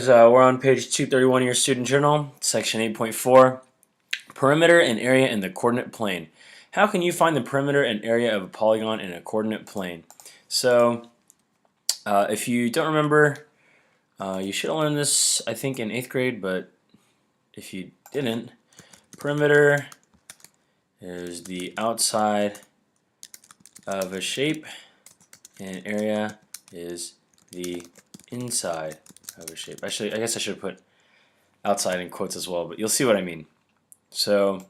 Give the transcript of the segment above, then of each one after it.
We're on page 231 of your student journal, section 8.4, perimeter and area in the coordinate plane. How can you find the perimeter and area of a polygon in a coordinate plane? So, if you don't remember, you should have learned this, I think, in 8th grade, but if you didn't, perimeter is the outside of a shape, and area is the inside of a shape. Actually, I guess I should have put outside in quotes as well, but you'll see what I mean. So,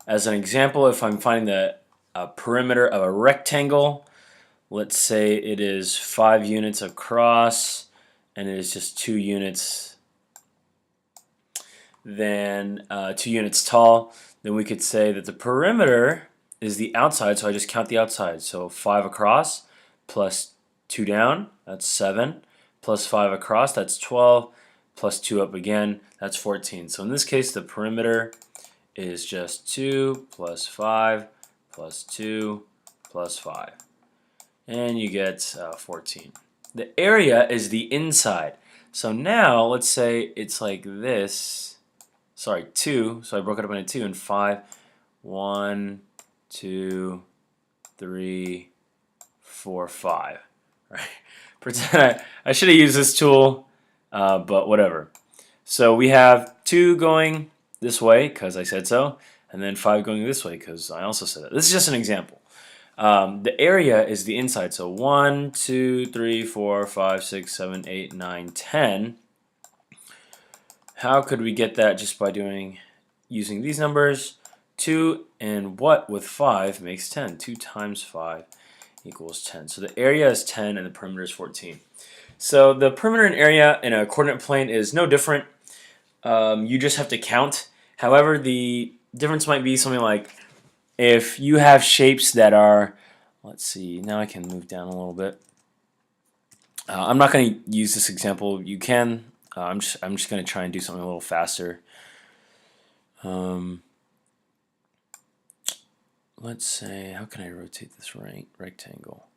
as an example, if I'm finding the perimeter of a rectangle, let's say it is 5 units across and it is just 2 units, then 2 units tall, then we could say that the perimeter is the outside, so I just count the outside. So 5 across plus 2 down, that's 7, plus 5 across, that's 12, plus 2 up again, that's 14. So in this case, the perimeter is just 2 plus 5 plus 2 plus 5. And you get 14. The area is the inside. So now, let's say it's like this. Sorry, 2. So I broke it up into 2 and 5. 1, 2, 3, 4, 5. Right? Pretend I should have used this tool, but whatever. So we have 2 going this way because I said so, and then 5 going this way because I also said it. This is just an example. The area is the inside, so 1, 2, 3, 4, 5, 6, 7, 8, 9, 10. How could we get that just by using these numbers? 2 and what with 5 makes 10. 2 times 5 equals 10. So the area is 10 and the perimeter is 14. So the perimeter and area in a coordinate plane is no different. You just have to count. However, the difference might be something like if you have shapes that are, let's see, now I can move down a little bit. I'm not going to use this example. You can. I'm just going to try and do something a little faster. Let's say, how can I rotate this rectangle?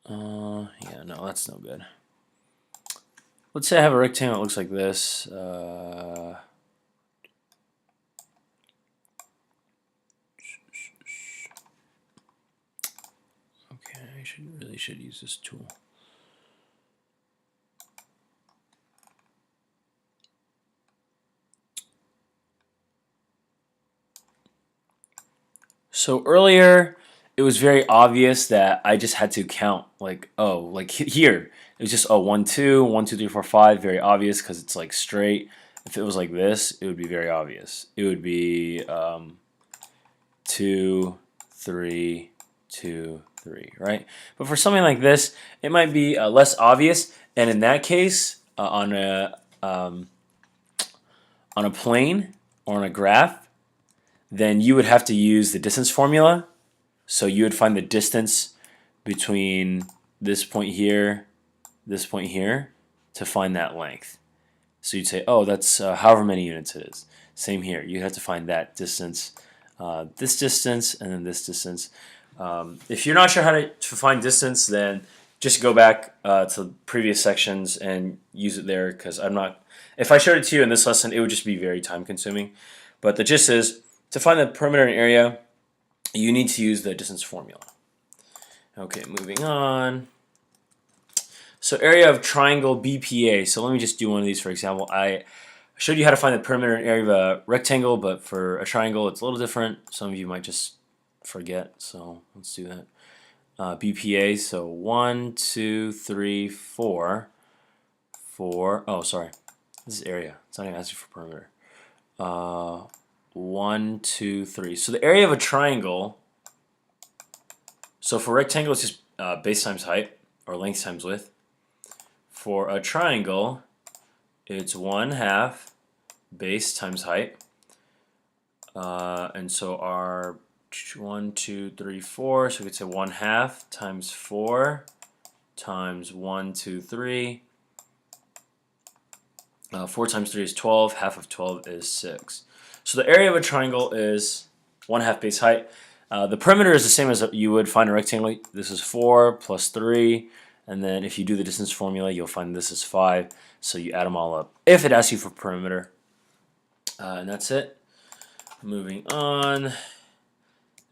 Yeah, no, that's no good. Let's say I have a rectangle that looks like this. Okay, I really should use this tool. So earlier, it was very obvious that I just had to count, like, oh, like here. It was just, oh, 1, 2, 1, 2, 3, 4, 5, very obvious because it's like straight. If it was like this, it would be very obvious. It would be 2, 3, 2, 3, right? But for something like this, it might be less obvious, and in that case, on a plane or on a graph, then you would have to use the distance formula. So you would find the distance between this point here to find that length. So you'd say, oh, that's however many units it is. Same here. You have to find that distance, this distance, and then this distance. If you're not sure how to find distance, then just go back to previous sections and use it there, because if I showed it to you in this lesson, it would just be very time consuming. But the gist is, to find the perimeter and area, you need to use the distance formula. Okay, moving on. So area of triangle BPA. So let me just do one of these for example. I showed you how to find the perimeter and area of a rectangle, but for a triangle it's a little different. Some of you might just forget, so let's do that. BPA, so 1, 2, 3, 4. Oh, sorry. This is area. It's not even asking for perimeter. 1, 2, 3. So the area of a triangle, so for rectangle it's just base times height, or length times width. For a triangle, it's 1/2 base times height. And so our 1, 2, 3, 4, so we could say 1/2 times 4 times 1, 2, 3. 4 times 3 is 12. Half of 12 is 6. So the area of a triangle is 1/2 base height. The perimeter is the same as you would find a rectangle. This is 4 plus 3, And then if you do the distance formula, you'll find this is 5. So you add them all up if it asks you for perimeter. And that's it. Moving on.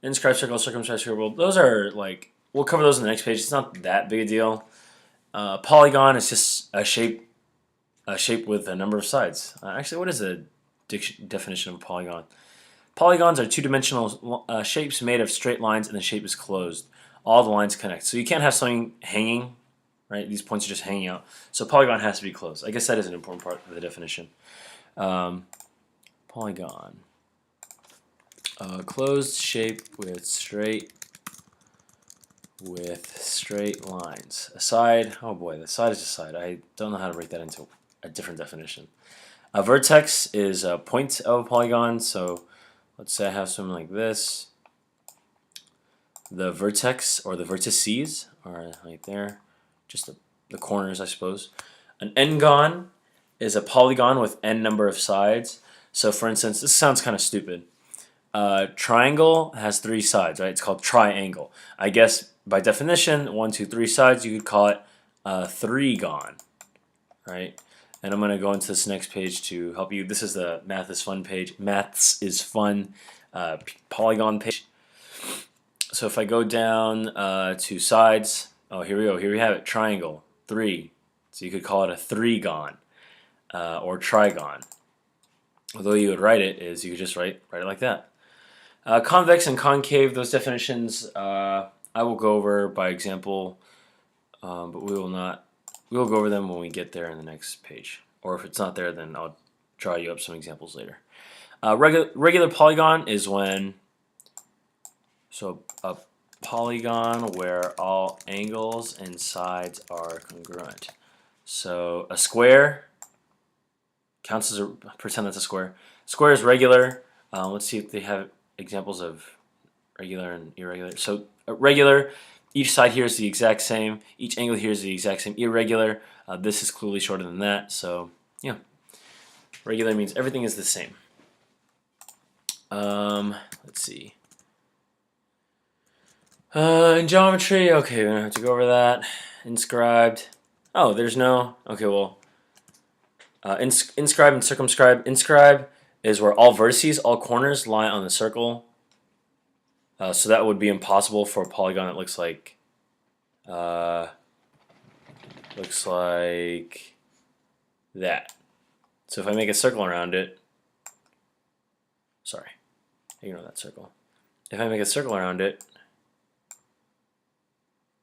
Inscribed circle, circumscribed circle. Those are like, we'll cover those on the next page. It's not that big a deal. Polygon is just a shape with a number of sides. Actually, what is the definition of a polygon? Polygons are two-dimensional shapes made of straight lines, and the shape is closed. All the lines connect. So you can't have something hanging, right? These points are just hanging out. So polygon has to be closed. I guess that is an important part of the definition. Polygon. Closed shape with straight lines. A side, oh boy, the side is a side. I don't know how to break that into a different definition. A vertex is a point of a polygon. So let's say I have something like this. The vertex or the vertices are right there, just the corners, I suppose. An n-gon is a polygon with n number of sides. So for instance, this sounds kind of stupid. Triangle has 3 sides, right? It's called triangle. I guess by definition, 1, 2, 3 sides, you could call it a 3-gon, right? And I'm going to go into this next page to help you. This is the Math is Fun page. Maths is Fun Polygon page. So if I go down to sides, oh, here we go. Here we have it. Triangle, 3. So you could call it a 3-gon or trigon. Although you would write it is you could just write it like that. Convex and concave, those definitions I will go over by example, but we will not. We will go over them when we get there in the next page. Or if it's not there, then I'll draw you up some examples later. Regular polygon is when, so a polygon where all angles and sides are congruent. So a square counts as a, pretend that's a square. Square is regular. Let's see if they have examples of regular and irregular. So regular, each side here is the exact same. Each angle here is the exact same. Irregular, this is clearly shorter than that. So yeah, regular means everything is the same. Let's see. In geometry, okay, we're gonna have to go over that. Inscribed. Oh, there's no. Okay, well, inscribed and circumscribed. Inscribed is where all vertices, all corners lie on the circle. So that would be impossible for a polygon that looks like that. So if I make a circle around it, sorry, ignore that circle. If I make a circle around it,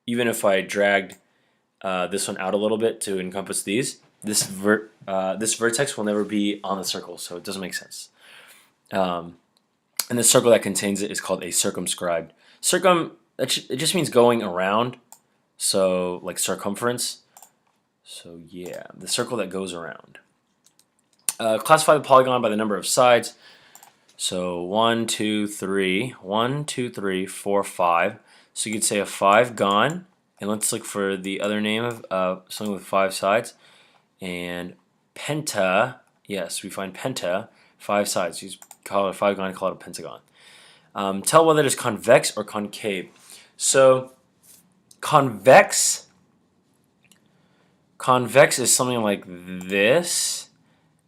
even if I dragged this one out a little bit to encompass these, this vertex will never be on the circle, so it doesn't make sense. And the circle that contains it is called a circumscribed. It just means going around, so like circumference. So yeah, the circle that goes around. Classify the polygon by the number of sides. So 1, 2, 3, 1, 2, 3, 4, 5. So you could say a 5-gon, and let's look for the other name of something with 5 sides. And penta, yes, we find penta, 5 sides. You call it a 5-gon, call it a pentagon. Tell whether it is convex or concave. So convex is something like this,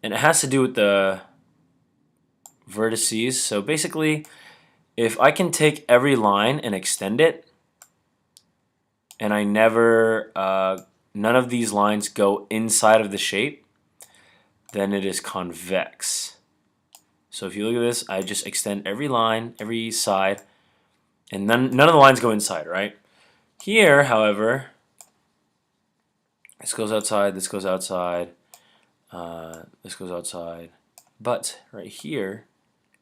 and it has to do with the vertices. So basically, if I can take every line and extend it, and I never, none of these lines go inside of the shape, then it is convex. So if you look at this, I just extend every line, every side, and none of the lines go inside, right? Here, however, this goes outside, this goes outside, this goes outside, but right here,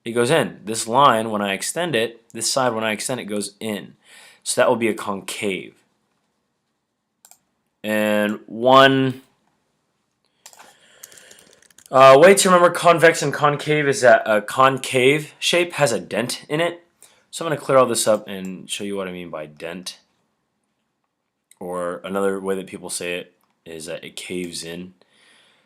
it goes in. This line, when I extend it, this side, when I extend it, goes in. So that will be a concave. And one way to remember convex and concave is that a concave shape has a dent in it. So I'm going to clear all this up and show you what I mean by dent. Or another way that people say it is that it caves in.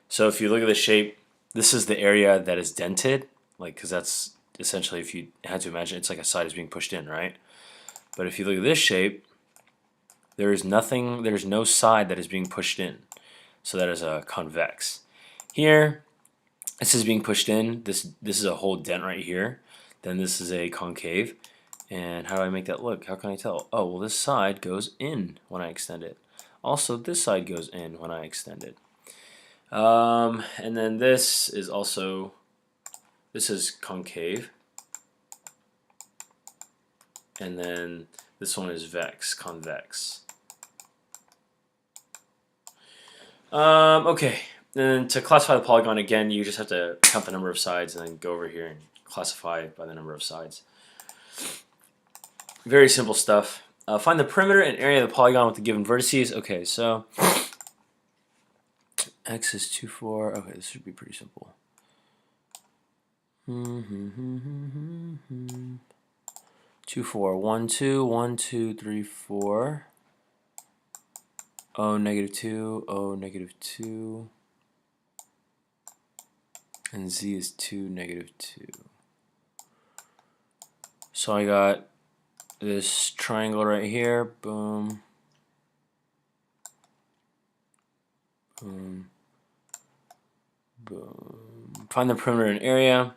So if you look at the shape, this is the area that is dented, like, because that's essentially, if you had to imagine, it's like a side is being pushed in, right? But if you look at this shape, there is nothing, there's no side that is being pushed in. So that is a convex. Here, this is being pushed in. This is a whole dent right here. Then this is a concave. And how do I make that look? How can I tell? Oh, well, this side goes in when I extend it. Also, this side goes in when I extend it. And then this is also, this is concave. And then this one is convex. Okay, then to classify the polygon again, you just have to count the number of sides and then go over here and classify by the number of sides. Very simple stuff. Find the perimeter and area of the polygon with the given vertices. Okay, so x is 2, 4. Okay, this should be pretty simple. 2, 4. 1, 2, 1, 2, 3, 4. O, negative 2, O, negative 2. And z is 2, negative 2. So I got this triangle right here. Boom. Boom. Boom. Find the perimeter and area.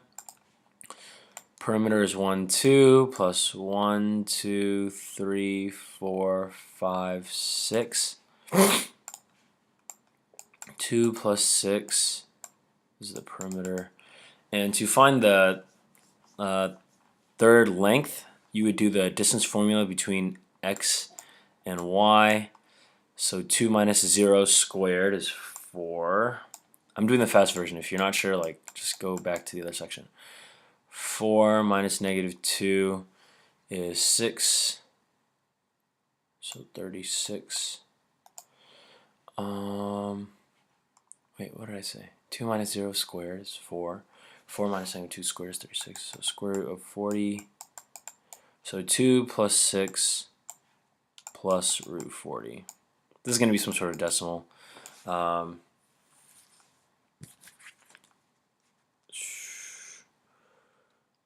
Perimeter is 1, 2 plus 1, 2, 3, 4, 5, 6. 2 plus 6 is the perimeter. And to find the third length, you would do the distance formula between x and y. So 2 minus 0 squared is 4. I'm doing the fast version. If you're not sure, like, just go back to the other section. 4 minus negative 2 is 6. So 36. Wait, what did I say? 2 minus 0 squared is 4. 4 minus negative 2 squared is 36. So square root of 40. So 2 plus 6 plus root 40. This is going to be some sort of decimal.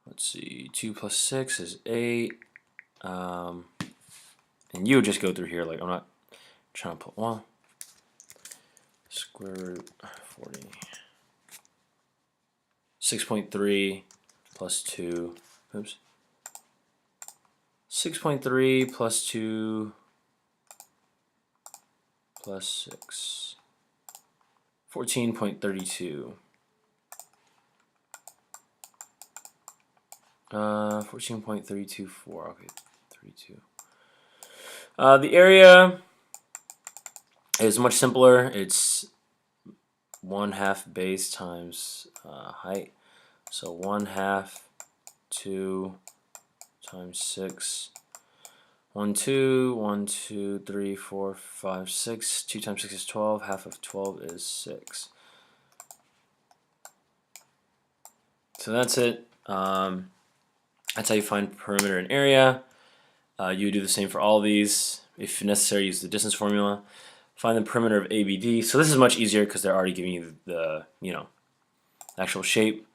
Let's see. 2 plus 6 is 8. And you would just go through here. Like, I'm not trying to put, well, square root 40. 6.3 plus 2. Oops. 6.3 plus 2 plus 6. 14.32. 14.324. Okay, 32. The area is much simpler. It's 1/2 base times height. So 1/2 2 times 6. 1, 2, 1, 2, 3, 4, 5, 6. 2 times 6 is 12. Half of 12 is 6. So that's it. That's how you find perimeter and area. You do the same for all these. If necessary, use the distance formula. Find the perimeter of ABD. So this is much easier because they're already giving you the actual shape.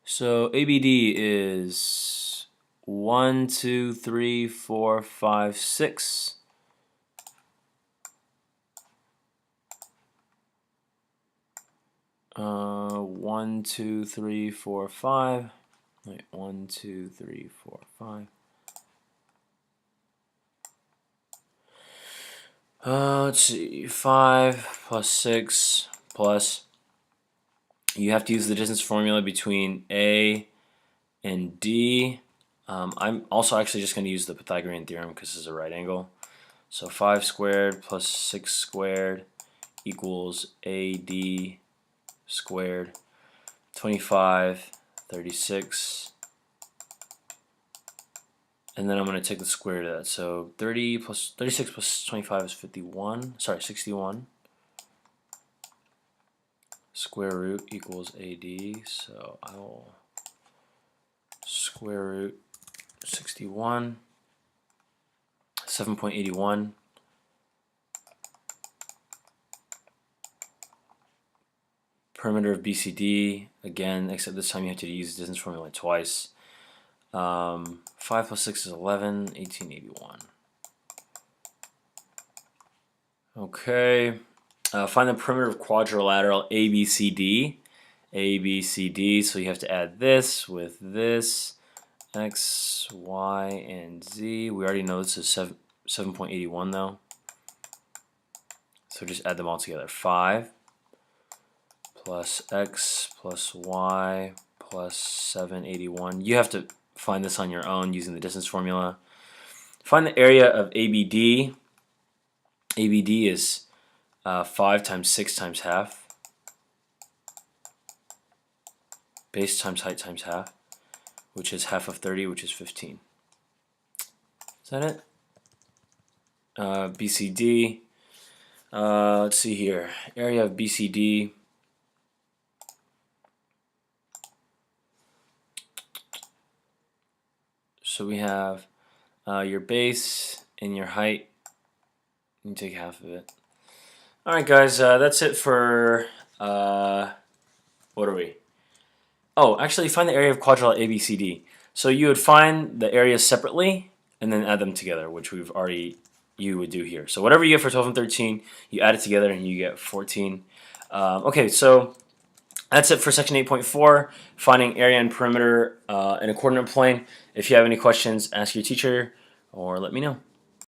So ABD is 1, 2, 3, 4, 5, 6. Uh, 1, 2, 3, 4, 5. Wait, 1, 2, 3, 4, 5. Let's see, 5 plus 6 plus, you have to use the distance formula between A and D. I'm also actually just going to use the Pythagorean theorem because this is a right angle. So 5 squared plus 6 squared equals AD squared. 25, 36. And then I'm going to take the square root of that. So 36 plus 25 is 51. Sorry, 61. Square root equals AD. So I will square root 61. 7.81. Perimeter of BCD. Again, except this time you have to use the distance formula twice. 5 plus 6 is 11, 1881. Okay. Find the perimeter of quadrilateral ABCD. ABCD. So you have to add this with this. X, Y, and Z. We already know this is 7.81 though. So just add them all together. 5 plus X plus Y plus 781. You have to find this on your own using the distance formula. Find the area of ABD. ABD is 5 times 6 times half. Base times height times half, which is half of 30, which is 15. Is that it? BCD. Let's see here. Area of BCD. So we have your base and your height. You take half of it. Alright guys, that's it for, what are we? Oh, actually find the area of quadrilateral ABCD. So you would find the areas separately and then add them together, which you would do here. So whatever you get for 12 and 13, you add it together and you get 14. Okay, so that's it for section 8.4, finding area and perimeter in a coordinate plane. If you have any questions, ask your teacher or let me know.